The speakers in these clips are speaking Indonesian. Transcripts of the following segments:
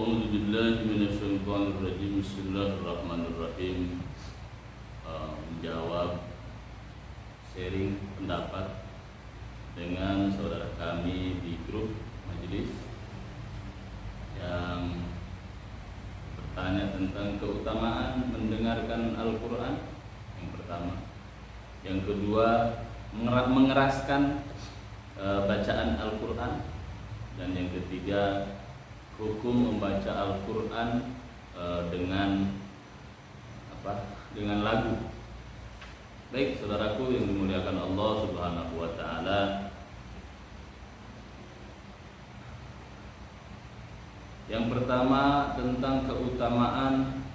A'udzu billahi minasyaitonir rajim. Bismillahirrahmanirrahim. Menjawab sharing pendapat dengan saudara kami di grup majelis yang bertanya tentang keutamaan mendengarkan Al-Quran. Yang pertama, yang kedua mengeraskan bacaan Al-Quran, dan yang ketiga hukum membaca Al-Quran dengan lagu. Baik, saudaraku yang dimuliakan Allah Subhanahu wa taala, yang pertama tentang keutamaan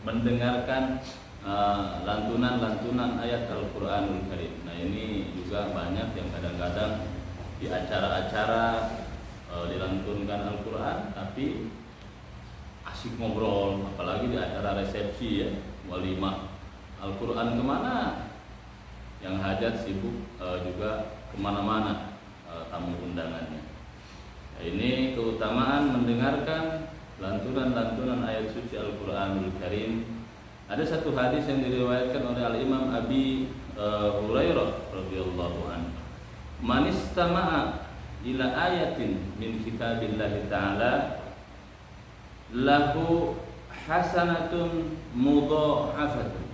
mendengarkan lantunan-lantunan ayat Al-Quranul Karim. Nah, ini juga banyak yang kadang-kadang di acara-acara dilantunkan Al-Quran, tapi asik ngobrol, apalagi di acara resepsi ya, walimah Al-Quran kemana, yang hajat sibuk juga kemana-mana tamu undangannya. Nah, ini keutamaan mendengarkan lantunan-lantunan ayat suci Al-Quranul Karim. Ada satu hadis yang diriwayatkan oleh Al-Imam Abi Hurairah radhiyallahu anhu, "Man istama'a ila ayatin min kitabillahi ta'ala lahu hasanatun mudha'afatun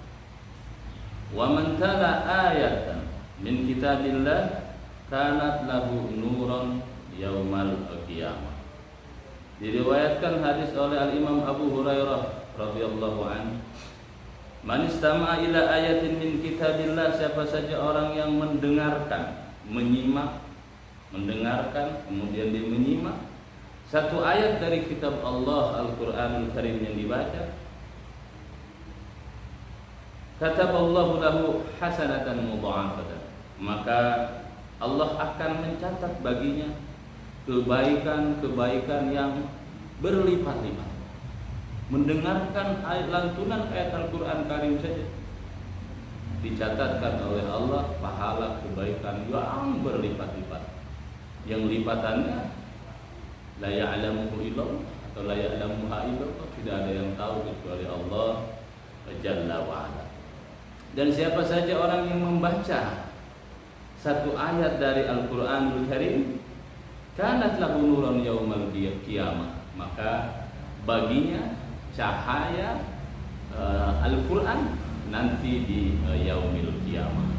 wa man tala ayatan min kitabillah kanat lahu nuran yaumal qiyamah." Diriwayatkan hadis oleh Al-Imam Abu Hurairah radhiyallahu anhu, "Man istama'a ila ayatin min kitabillah," siapa saja orang yang mendengarkan, mendengarkan kemudian dia menyimak satu ayat dari kitab Allah Al-Quranul Karim yang dibaca, kataballahu lahu hasanatan mudha'afatan, maka Allah akan mencatat baginya kebaikan-kebaikan yang berlipat-lipat. Mendengarkan lantunan ayat Al-Quran Karim saja dicatatkan oleh Allah pahala kebaikan yang berlipat-lipat, yang lipatannya la ya'lamuhu illallah atau la ya'lamuha illallah, tidak ada yang tahu kecuali Allah Jalla wa'ala. Dan siapa saja orang yang membaca satu ayat dari Al-Quranul Karim, kanat lahu nuran yaumal qiyamah, maka baginya cahaya Al-Quran nanti di yaumil qiyamah.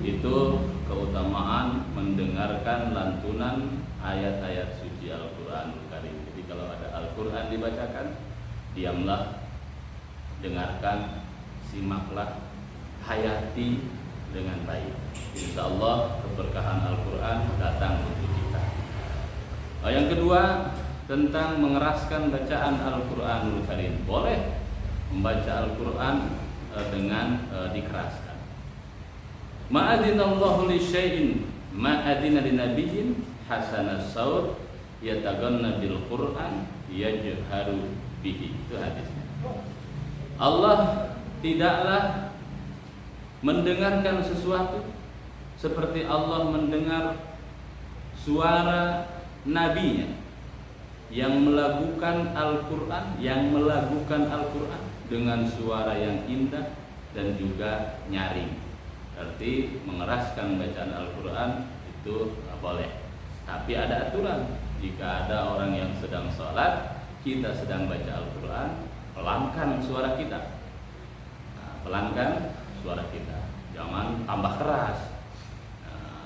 Itu keutamaan mendengarkan lantunan ayat-ayat suci Al-Quranul Karim. Jadi kalau ada Al-Quran dibacakan, diamlah, dengarkan, simaklah, hayati dengan baik. Insya Allah keberkahan Al-Quran datang untuk kita. Yang kedua, tentang mengeraskan bacaan Al-Quranul Karim. Boleh membaca Al-Quran dengan dikeraskan. Ma'adinallahu li syai'in ma'adina li nabiyyin hasanas saut yataganna bil Qur'an yajharu bihi. Itu hadisnya. Allah tidaklah mendengarkan sesuatu seperti Allah mendengar suara nabinya yang melakukan Al-Quran, dengan suara yang indah dan juga nyaring. Berarti mengeraskan bacaan Al-Quran itu boleh. Tapi ada aturan. Jika ada orang yang sedang sholat, kita sedang baca Al-Quran, pelankan suara kita. Pelankan suara kita, jangan tambah keras.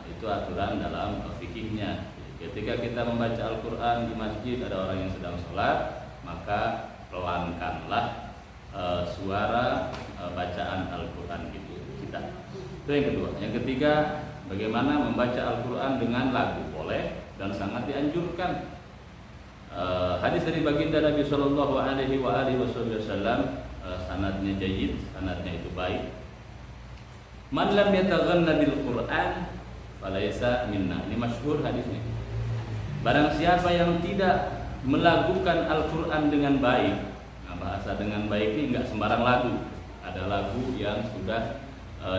Itu aturan dalam fikihnya. Ketika kita membaca Al-Quran di masjid, ada orang yang sedang sholat, maka pelankanlah suara bacaan Al-Quran itu kita. Itu yang kedua. Yang ketiga, bagaimana membaca Al-Quran dengan lagu, boleh dan sangat dianjurkan. Hadis dari baginda Nabi Shallallahu Alaihi Wasallam, sanadnya jayyid, sanadnya itu baik. Man lam yataghanna bil Quran falaysa minna. Ini masyhur hadisnya. Barang siapa yang tidak melakukan Al-Quran dengan baik, nah bahasa dengan baik ini enggak sembarang lagu. Ada lagu yang sudah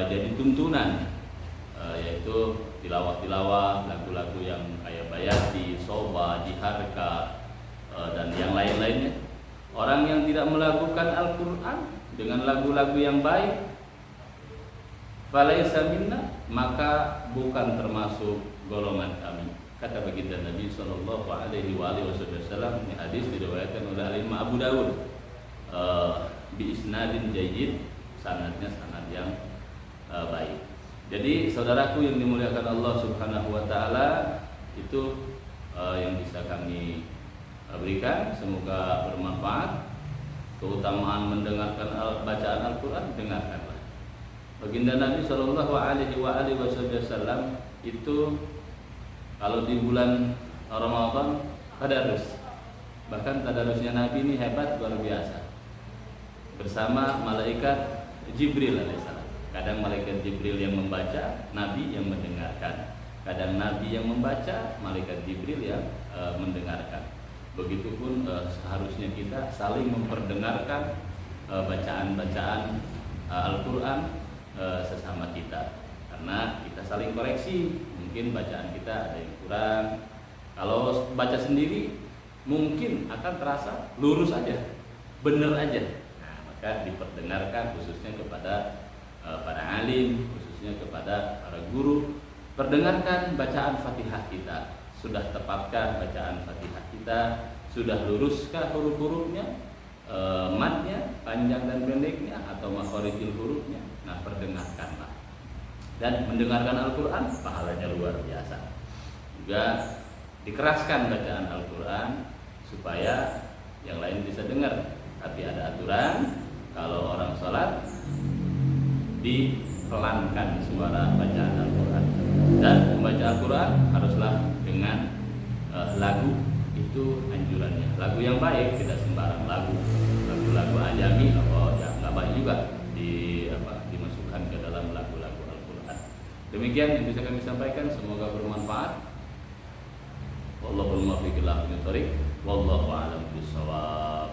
jadi tuntunan, yaitu tilawah-tilawah, lagu-lagu yang kayak Bayati, Soba, Diharka, dan yang lain-lain tidak melakukan Al-Quran dengan lagu-lagu yang baik, falaisa minna, maka bukan termasuk golongan kami. Kata baginda Nabi sallallahu alaihi wasallam, ini hadis diriwayatkan oleh Imam Abu Dawud bi isnadin jayyid, sanadnya sanad yang baik. Jadi saudaraku yang dimuliakan Allah Subhanahu wa taala, itu yang bisa kami berikan, semoga bermanfaat. Keutamaan mendengarkan bacaan Al-Qur'an, dengarkanlah. Baginda Nabi sallallahu alaihi wasallam itu kalau di bulan Ramadan tadarus. Bahkan tadarusnya Nabi ini hebat, luar biasa. Bersama malaikat Jibril alaihissalam. Kadang malaikat Jibril yang membaca, Nabi yang mendengarkan. Kadang Nabi yang membaca, malaikat Jibril yang mendengarkan. Begitupun seharusnya kita saling memperdengarkan bacaan-bacaan Al-Quran sesama kita. Karena kita saling koreksi, mungkin bacaan kita ada yang kurang. Kalau baca sendiri mungkin akan terasa lurus aja, bener aja. Nah, maka diperdengarkan khususnya kepada para alim, khususnya kepada para guru. Perdengarkan bacaan Fatihah kita. Sudah tepatkah bacaan Fatihah kita? Sudah luruskah huruf-hurufnya? Matnya, panjang dan pendeknya, atau makhorijul hurufnya? Nah, perdengarkanlah. Dan mendengarkan Al-Quran pahalanya luar biasa. Juga dikeraskan bacaan Al-Quran supaya yang lain bisa dengar. Tapi ada aturan, kalau orang sholat dipelankan suara bacaan Al-Quran. Dan membaca Al-Quran haruslah dengan lagu, itu anjurannya. Lagu yang baik, tidak sembarang lagu. Lagu-lagu ajami atau ya nggak baik juga dimasukkan ke dalam lagu-lagu. Demikian yang bisa kami sampaikan, semoga bermanfaat. Wallahul muwaffiq ila aqwamit thoriq, wallahu a'lam bishawab.